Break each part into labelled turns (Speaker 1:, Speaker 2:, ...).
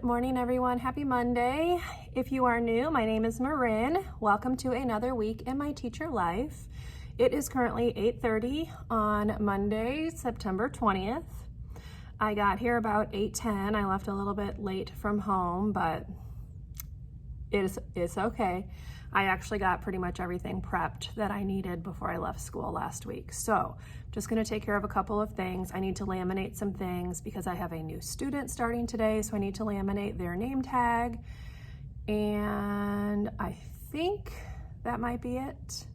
Speaker 1: morning, everyone. Happy Monday. If you are new, my name is Marin. Welcome to another week in my teacher life. It is currently 8:30 on Monday, September 20th. I got here about 8:10. I left a little bit late from home, but it's okay. I actually got pretty much everything prepped that I needed before I left school last week. So just gonna take care of a couple of things. I need to laminate some things because I have a new student starting today, so I need to laminate their name tag. And I think that might be it.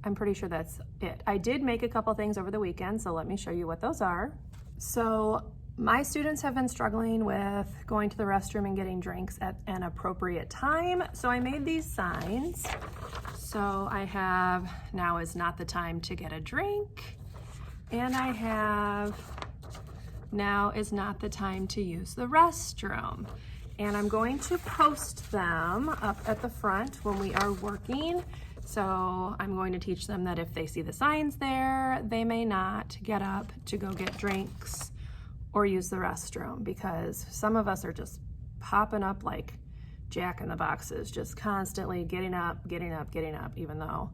Speaker 1: I'm pretty sure that's it. I did make a couple things over the weekend, so let me show you what those are. So my students have been struggling with going to the restroom and getting drinks at an appropriate time. So I made these signs. So I have, now is not the time to get a drink. And I have, now is not the time to use the restroom. And I'm going to post them up at the front when we are working. So I'm going to teach them that if they see the signs there, they may not get up to go get drinks or use the restroom, because some of us are just popping up like Jack in the Boxes, just constantly getting up, even though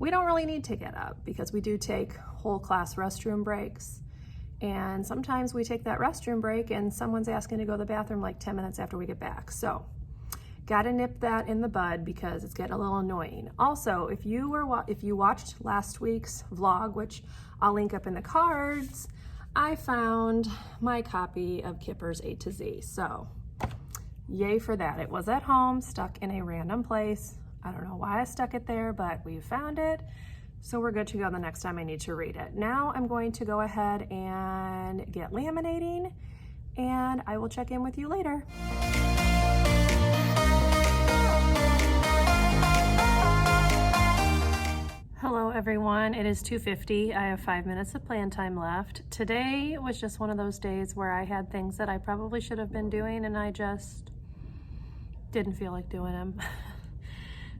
Speaker 1: we don't really need to get up because we do take whole class restroom breaks. And sometimes we take that restroom break and someone's asking to go to the bathroom like 10 minutes after we get back. So gotta nip that in the bud because it's getting a little annoying. Also, if you watched last week's vlog, which I'll link up in the cards, I found my copy of Kipper's A to Z. So yay for that. It was at home, stuck in a random place. I don't know why I stuck it there, but we found it. So we're good to go the next time I need to read it. Now I'm going to go ahead and get laminating, and I will check in with you later. Hello everyone, it is 2:50. I have 5 minutes of plan time left. Today was just one of those days where I had things that I probably should have been doing and I just didn't feel like doing them.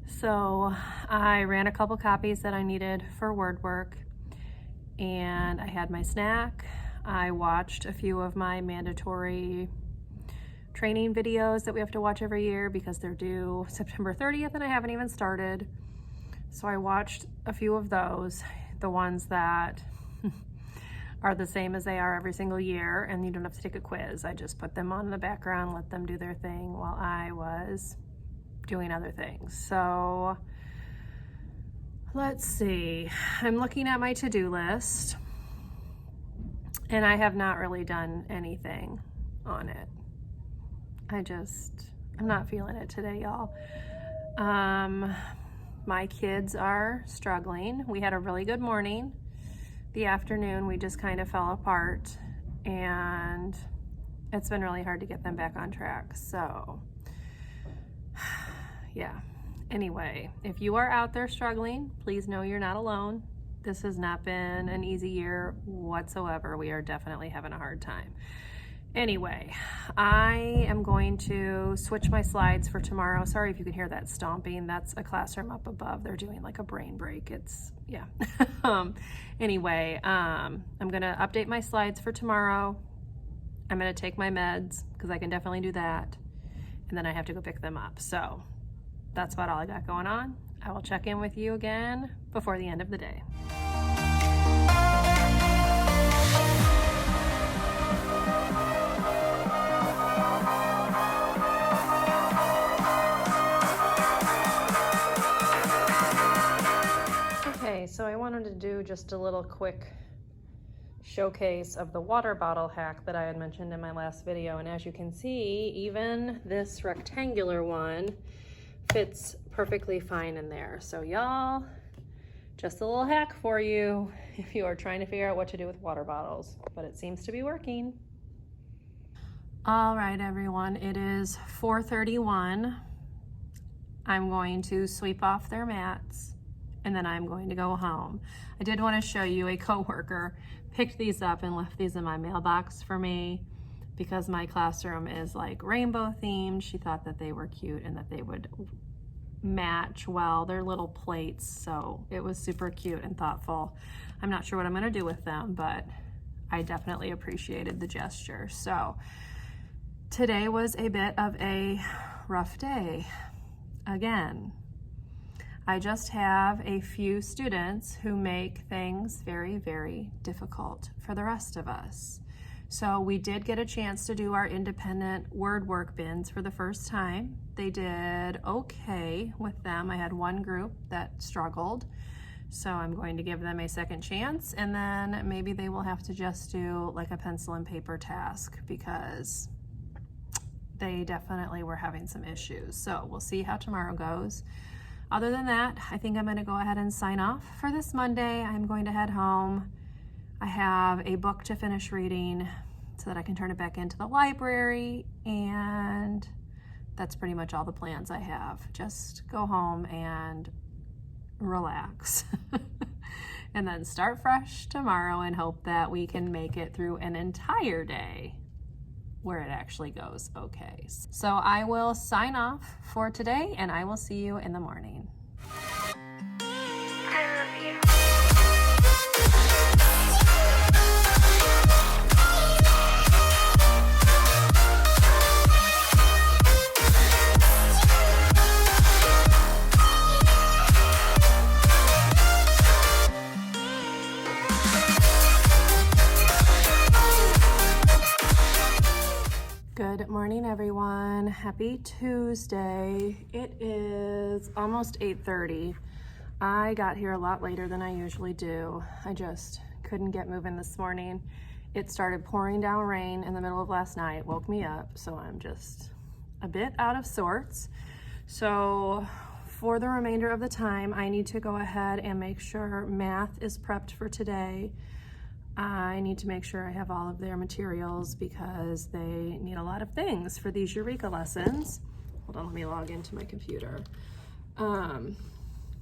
Speaker 1: So I ran a couple copies that I needed for word work, and I had my snack. I watched a few of my mandatory training videos that we have to watch every year because they're due September 30th and I haven't even started. So I watched a few of those, the ones that are the same as they are every single year, and you don't have to take a quiz. I just put them on in the background, let them do their thing while I was doing other things. So let's see, I'm looking at my to-do list and I have not really done anything on it. I'm not feeling it today, y'all. My kids are struggling. We had a really good morning. The afternoon, we just kind of fell apart, and it's been really hard to get them back on track. So, yeah. Anyway, if you are out there struggling, please know you're not alone. This has not been an easy year whatsoever. We are definitely having a hard time. Anyway, I am going to switch my slides for tomorrow. Sorry if you can hear that stomping. That's a classroom up above. They're doing like a brain break. Yeah. Anyway, I'm gonna update my slides for tomorrow. I'm gonna take my meds because I can definitely do that. And then I have to go pick them up. So that's about all I got going on. I will check in with you again before the end of the day. So I wanted to do just a little quick showcase of the water bottle hack that I had mentioned in my last video. And as you can see, even this rectangular one fits perfectly fine in there. So y'all, just a little hack for you if you are trying to figure out what to do with water bottles, but it seems to be working. All right, everyone, it is 4:31. I'm going to sweep off their mats, and then I'm going to go home. I did want to show you, a coworker picked these up and left these in my mailbox for me because my classroom is like rainbow themed. She thought that they were cute and that they would match well. They're little plates, so it was super cute and thoughtful. I'm not sure what I'm gonna do with them, but I definitely appreciated the gesture. So Today was a bit of a rough day. Again, I just have a few students who make things very, very difficult for the rest of us. So we did get a chance to do our independent word work bins for the first time. They did okay with them. I had one group that struggled. So I'm going to give them a second chance, and then maybe they will have to just do like a pencil and paper task because they definitely were having some issues. So we'll see how tomorrow goes. Other than that, I think I'm going to go ahead and sign off for this Monday. I'm going to head home. I have a book to finish reading so that I can turn it back into the library, and that's pretty much all the plans I have. Just go home and relax and then start fresh tomorrow and hope that we can make it through an entire day where it actually goes okay. So I will sign off for today, and I will see you in the morning.
Speaker 2: I love you.
Speaker 1: Good morning, everyone. Happy Tuesday. It is almost 8:30. I got here a lot later than I usually do. I just couldn't get moving this morning. It started pouring down rain in the middle of last night, woke me up, so I'm just a bit out of sorts. So for the remainder of the time, I need to go ahead and make sure math is prepped for today. I need to make sure I have all of their materials because they need a lot of things for these Eureka lessons. Hold on, let me log into my computer.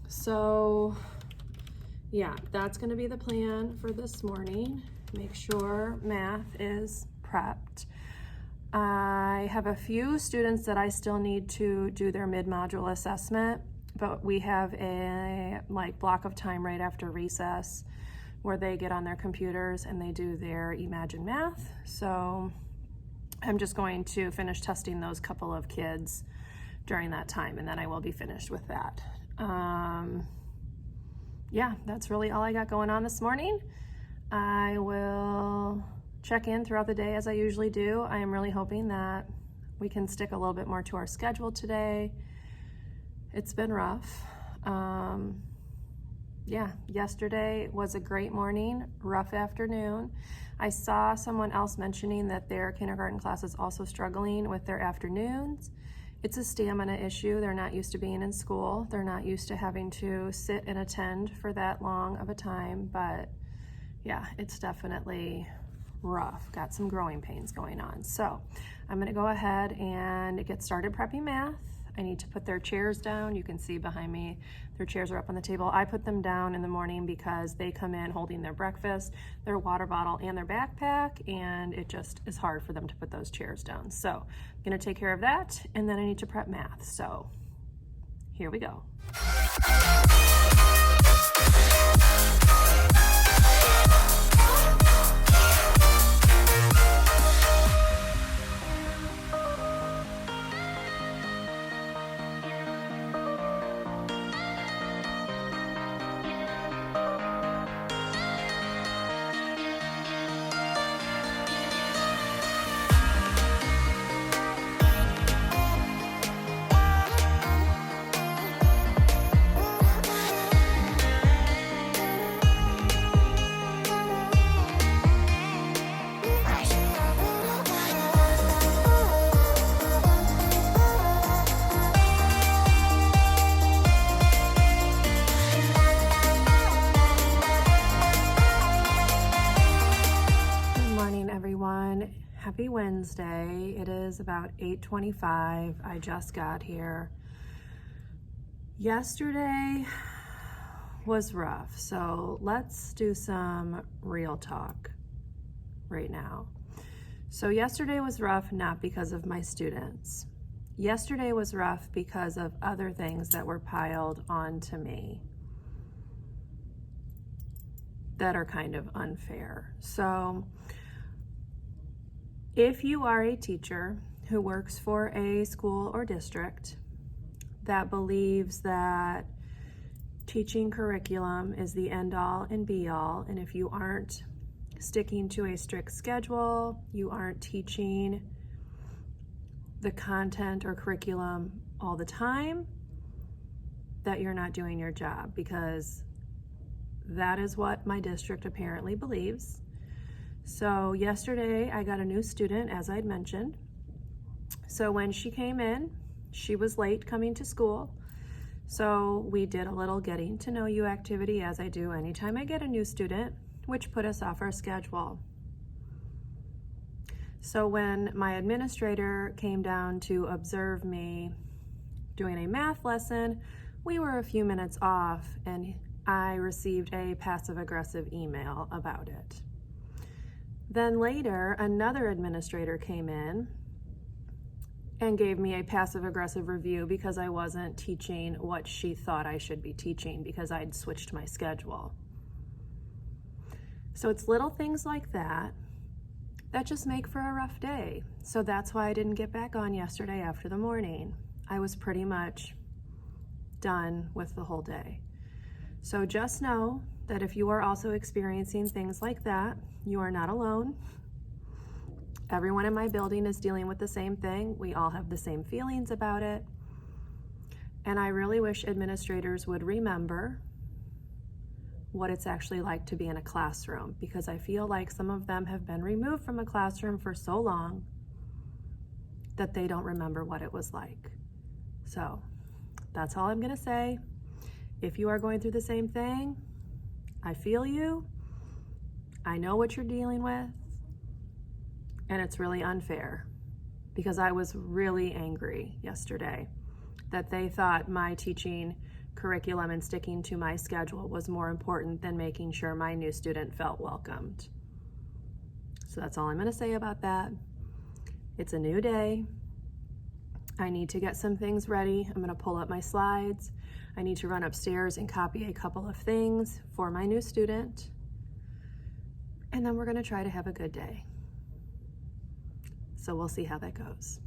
Speaker 1: So yeah, that's gonna be the plan for this morning. Make sure math is prepped. I have a few students that I still need to do their mid-module assessment, but we have a block of time right after recess where they get on their computers and they do their Imagine Math. So I'm just going to finish testing those couple of kids during that time, and then I will be finished with that. Yeah, that's really all I got going on this morning. I will check in throughout the day as I usually do. I am really hoping that we can stick a little bit more to our schedule today. It's been rough. Yeah, yesterday was a great morning, rough afternoon. I saw someone else mentioning that their kindergarten class is also struggling with their afternoons. It's a stamina issue. They're not used to being in school. They're not used to having to sit and attend for that long of a time, but yeah, it's definitely rough. Got some growing pains going on. So I'm gonna go ahead and get started prepping math. I need to put their chairs down. You can see behind me, their chairs are up on the table. I put them down in the morning because they come in holding their breakfast, their water bottle, and their backpack, and it just is hard for them to put those chairs down. So I'm gonna take care of that, and then I need to prep math. So here we go. Happy Wednesday. It is about 8:25. I just got here. Yesterday was rough, so let's do some real talk right now. So yesterday was rough not because of my students. Yesterday was rough because of other things that were piled onto me that are kind of unfair. So if you are a teacher who works for a school or district that believes that teaching curriculum is the end all and be all, and if you aren't sticking to a strict schedule, you aren't teaching the content or curriculum all the time, that you're not doing your job, because that is what my district apparently believes. So yesterday I got a new student, as I'd mentioned. So when she came in, she was late coming to school. So we did a little getting to know you activity, as I do anytime I get a new student, which put us off our schedule. So when my administrator came down to observe me doing a math lesson, we were a few minutes off, and I received a passive-aggressive email about it. Then later, another administrator came in and gave me a passive-aggressive review because I wasn't teaching what she thought I should be teaching because I'd switched my schedule. So it's little things like that that just make for a rough day. So that's why I didn't get back on yesterday after the morning. I was pretty much done with the whole day. So just know that if you are also experiencing things like that, you are not alone. Everyone in my building is dealing with the same thing. We all have the same feelings about it. And I really wish administrators would remember what it's actually like to be in a classroom, because I feel like some of them have been removed from a classroom for so long that they don't remember what it was like. So that's all I'm gonna say. If you are going through the same thing, I feel you. I know what you're dealing with, and it's really unfair, because I was really angry yesterday that they thought my teaching curriculum and sticking to my schedule was more important than making sure my new student felt welcomed. So that's all I'm going to say about that. It's a new day. I need to get some things ready. I'm going to pull up my slides. I need to run upstairs and copy a couple of things for my new student. And then we're going to try to have a good day. So we'll see how that goes.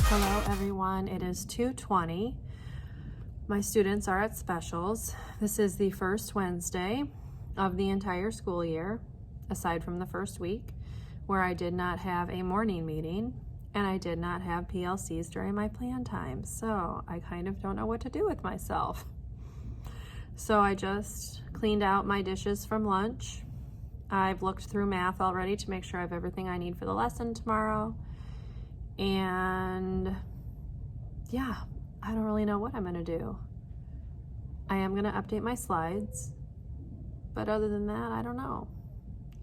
Speaker 1: Hello everyone, it is 2:20. My students are at specials. This is the first Wednesday of the entire school year, aside from the first week, where I did not have a morning meeting and I did not have PLCs during my plan time. So I kind of don't know what to do with myself. So I just cleaned out my dishes from lunch. I've looked through math already to make sure I have everything I need for the lesson tomorrow. And yeah, I don't really know what I'm gonna do. I am gonna update my slides, but other than that, I don't know.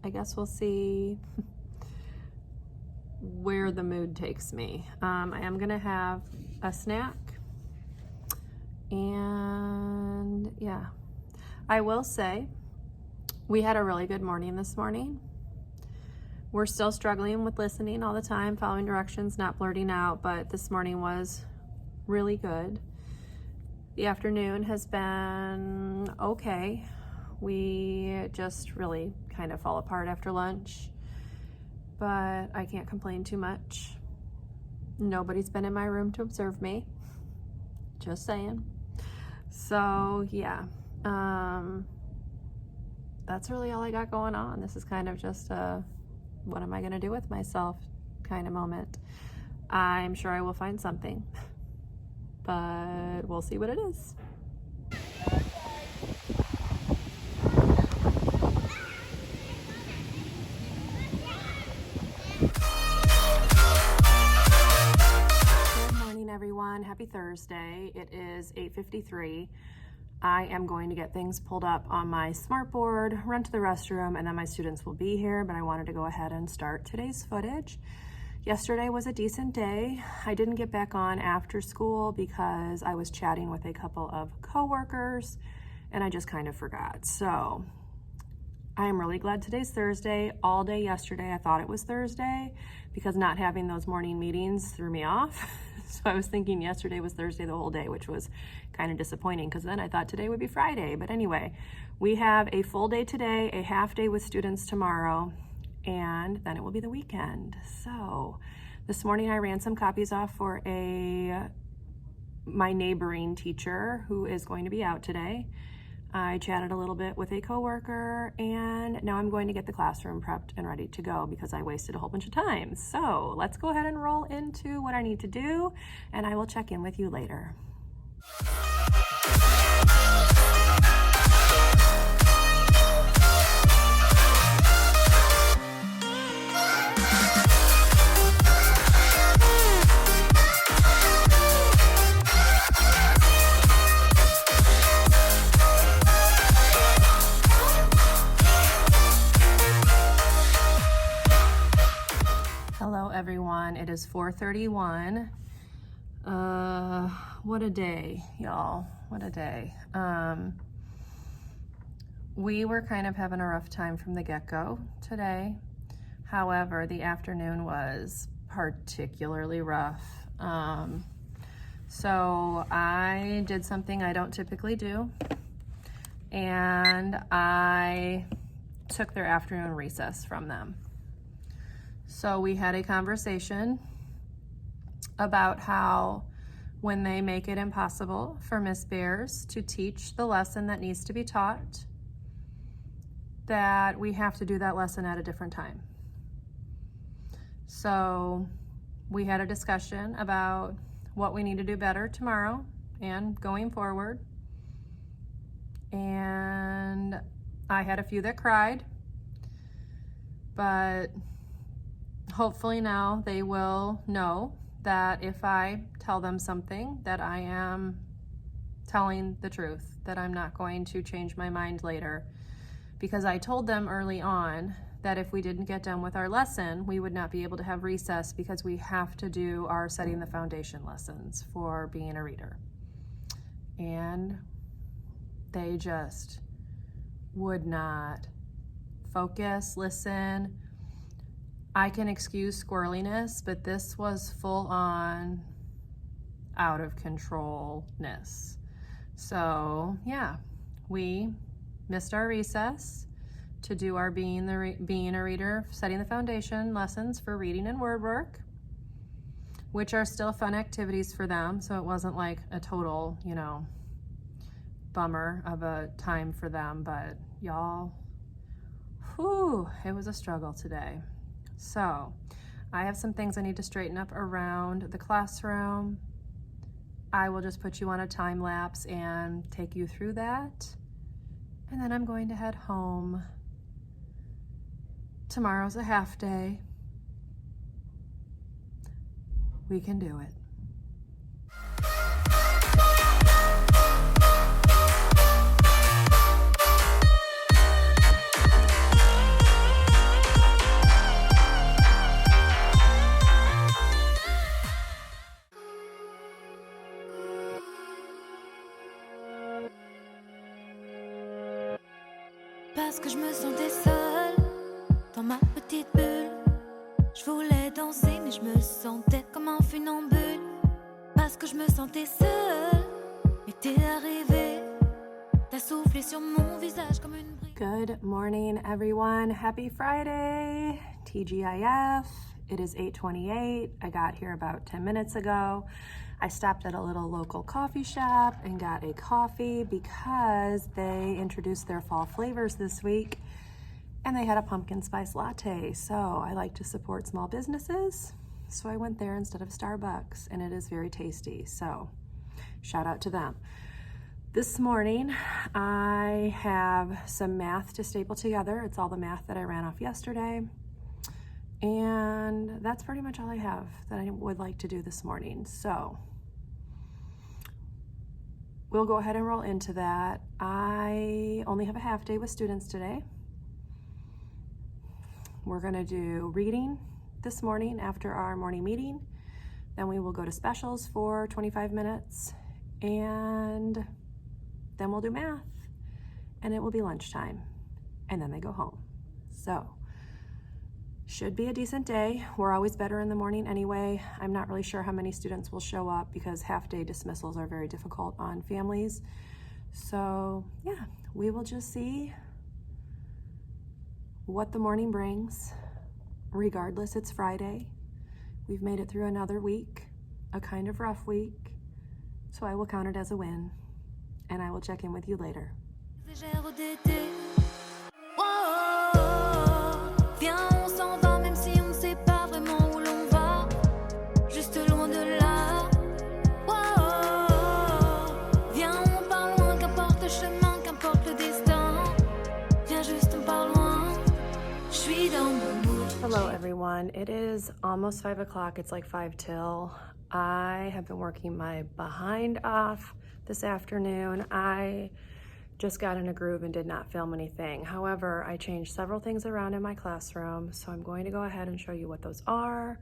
Speaker 1: I guess we'll see where the mood takes me. I am gonna have a snack, and yeah. I will say, we had a really good morning this morning. We're still struggling with listening all the time, following directions, not blurting out, but this morning was really good. The afternoon has been okay. We just really kind of fall apart after lunch, but I can't complain too much. Nobody's been in my room to observe me, just saying. So yeah, that's really all I got going on. This is kind of just a what am I gonna do with myself kind of moment. I'm sure I will find something, but we'll see what it is. Good morning, everyone. Happy Thursday. It is 8:53. I am going to get things pulled up on my smartboard, run to the restroom, and then my students will be here, but I wanted to go ahead and start today's footage. Yesterday was a decent day. I didn't get back on after school because I was chatting with a couple of coworkers and I just kind of forgot. So I am really glad today's Thursday. All day yesterday, I thought it was Thursday because not having those morning meetings threw me off. So I was thinking yesterday was Thursday the whole day, which was kind of disappointing because then I thought today would be Friday. But anyway, we have a full day today, a half day with students tomorrow, and then it will be the weekend. So this morning I ran some copies off for my neighboring teacher who is going to be out today. I chatted a little bit with a coworker, and now I'm going to get the classroom prepped and ready to go because I wasted a whole bunch of time. So let's go ahead and roll into what I need to do, and I will check in with you later. Hello everyone, it is 4:31. What a day, y'all, what a day. We were kind of having a rough time from the get-go today. However, the afternoon was particularly rough. So I did something I don't typically do, and I took their afternoon recess from them. So we had a conversation about how when they make it impossible for Miss Bears to teach the lesson that needs to be taught, that we have to do that lesson at a different time. So we had a discussion about what we need to do better tomorrow and going forward. And I had a few that cried, but hopefully now they will know that if I tell them something, that I am telling the truth, that I'm not going to change my mind later. Because I told them early on that if we didn't get done with our lesson, we would not be able to have recess because we have to do our setting the foundation lessons for being a reader. And they just would not focus, listen. I can excuse squirreliness, but this was full on out of controlness. So yeah, we missed our recess to do our being a reader, setting the foundation lessons for reading and word work, which are still fun activities for them. So it wasn't like a total, bummer of a time for them, but y'all, whew, it was a struggle today. So I have some things I need to straighten up around the classroom. I will just put you on a time lapse and take you through that. And then I'm going to head home. Tomorrow's a half day. We can do it.
Speaker 2: Parce que je me sentais seule dans ma petite bulle. Je voulais danser mais je me sentais comme un funambule. Parce que je me sentais seule, mais t'es arrivée. T'as soufflé sur mon visage comme une brique.
Speaker 1: Good morning, everyone. Happy Friday, TGIF. It is 8:28. I got here about 10 minutes ago. I stopped at a little local coffee shop and got a coffee because they introduced their fall flavors this week and they had a pumpkin spice latte. So I like to support small businesses. So I went there instead of Starbucks and it is very tasty. So shout out to them. This morning, I have some math to staple together. It's all the math that I ran off yesterday. And that's pretty much all I have that I would like to do this morning. So we'll go ahead and roll into that. I only have a half day with students today. We're gonna do reading this morning after our morning meeting. Then we will go to specials for 25 minutes and then we'll do math and it will be lunchtime. and then they go home. So should be a decent day. We're always better in the morning anyway. I'm not really sure how many students will show up because half-day dismissals are very difficult on families. So yeah, we will just see what the morning brings. Regardless, it's Friday. We've made it through another week, a kind of rough week. So I will count it as a win, and I will check in with you later.
Speaker 2: Légère d'été. Oh, viens, on s'en va, même si on ne sait pas vraiment où l'on va. Juste loin de là. Oh, viens, on part loin, qu'importe le chemin, qu'importe le destin. Viens juste, on part loin. Je suis dans mon mood.
Speaker 1: Hello everyone, it is almost 5 o'clock, it's like 5 till. I have been working my behind off this afternoon. I just got in a groove and did not film anything. However, I changed several things around in my classroom, so I'm going to go ahead and show you what those are.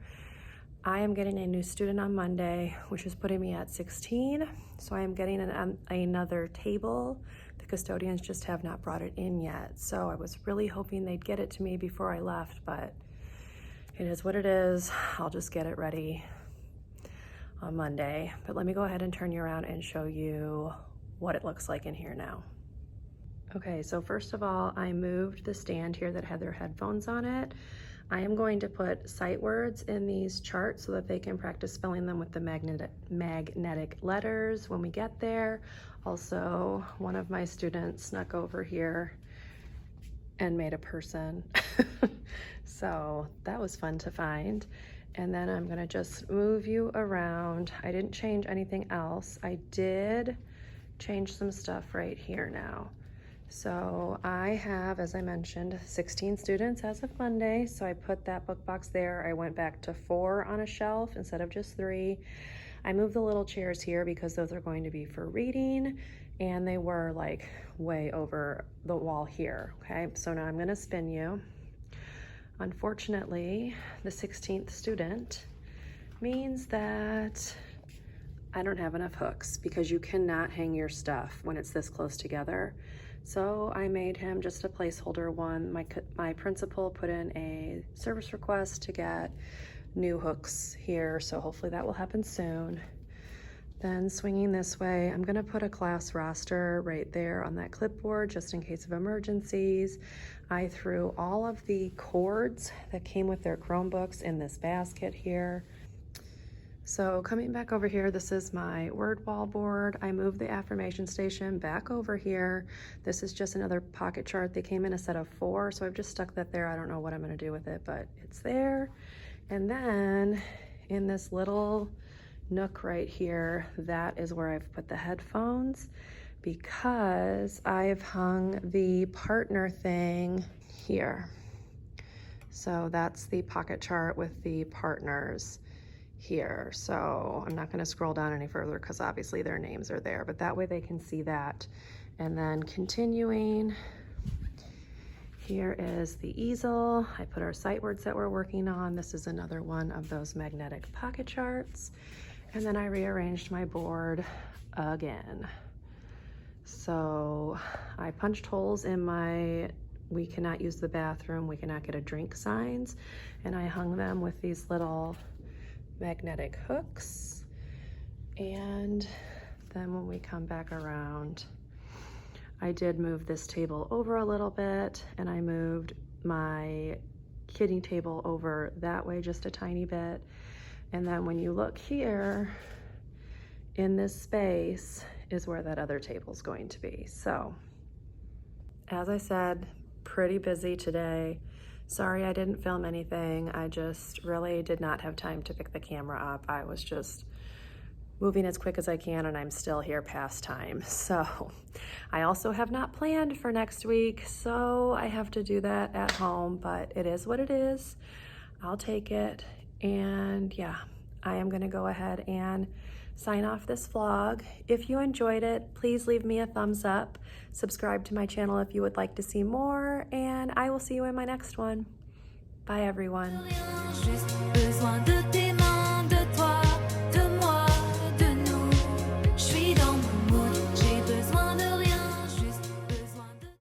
Speaker 1: I am getting a new student on Monday, which is putting me at 16. So I am getting another table. The custodians just have not brought it in yet. So I was really hoping they'd get it to me before I left, but it is what it is. I'll just get it ready on Monday. But let me go ahead and turn you around and show you what it looks like in here now. Okay, so first of all, I moved the stand here that had their headphones on it. I am going to put sight words in these charts so that they can practice spelling them with the magnetic letters when we get there. Also, one of my students snuck over here and made a person. So that was fun to find. And then I'm gonna just move you around. I didn't change anything else. I did change some stuff right here now. So I have, as I mentioned, 16 students as of Monday. So I put that book box there. I went back to 4 on a shelf instead of just 3. I moved the little chairs here because those are going to be for reading, and they were like way over the wall here. Okay, so now I'm gonna spin you. Unfortunately, the 16th student means that I don't have enough hooks because you cannot hang your stuff when it's this close together. So I made him just a placeholder one. My principal put in a service request to get new hooks here, so hopefully that will happen soon. Then swinging this way, I'm gonna put a class roster right there on that clipboard just in case of emergencies. I threw all of the cords that came with their Chromebooks in this basket here. So coming back over here, this is my word wall board. I moved the affirmation station back over here. This is just another pocket chart. They came in a set of 4, so I've just stuck that there. I don't know what I'm gonna do with it, but it's there. And then in this little nook right here, that is where I've put the headphones because I've hung the partner thing here. So that's the pocket chart with the partners here. So I'm not going to scroll down any further because obviously their names are there, but that way they can see that. And then continuing, here is the easel. I put our sight words that we're working on. This is another one of those magnetic pocket charts. And then I rearranged my board again. So I punched holes in my "we cannot use the bathroom, we cannot get a drink" signs, and I hung them with these little magnetic hooks. And then when we come back around, I did move this table over a little bit, and I moved my kiddie table over that way just a tiny bit. And then when you look here, in this space is where that other table is going to be. So, as I said, pretty busy today. Sorry I didn't film anything. I just really did not have time to pick the camera up. I was just moving as quick as I can, and I'm still here past time. So I also have not planned for next week, so I have to do that at home, but it is what it is. I'll take it. And yeah, I am gonna go ahead and sign off this vlog. If you enjoyed it, please leave me a thumbs up. Subscribe to my channel if you would like to see more, and I will see you in my next one. Bye everyone.
Speaker 2: Juste besoin de tes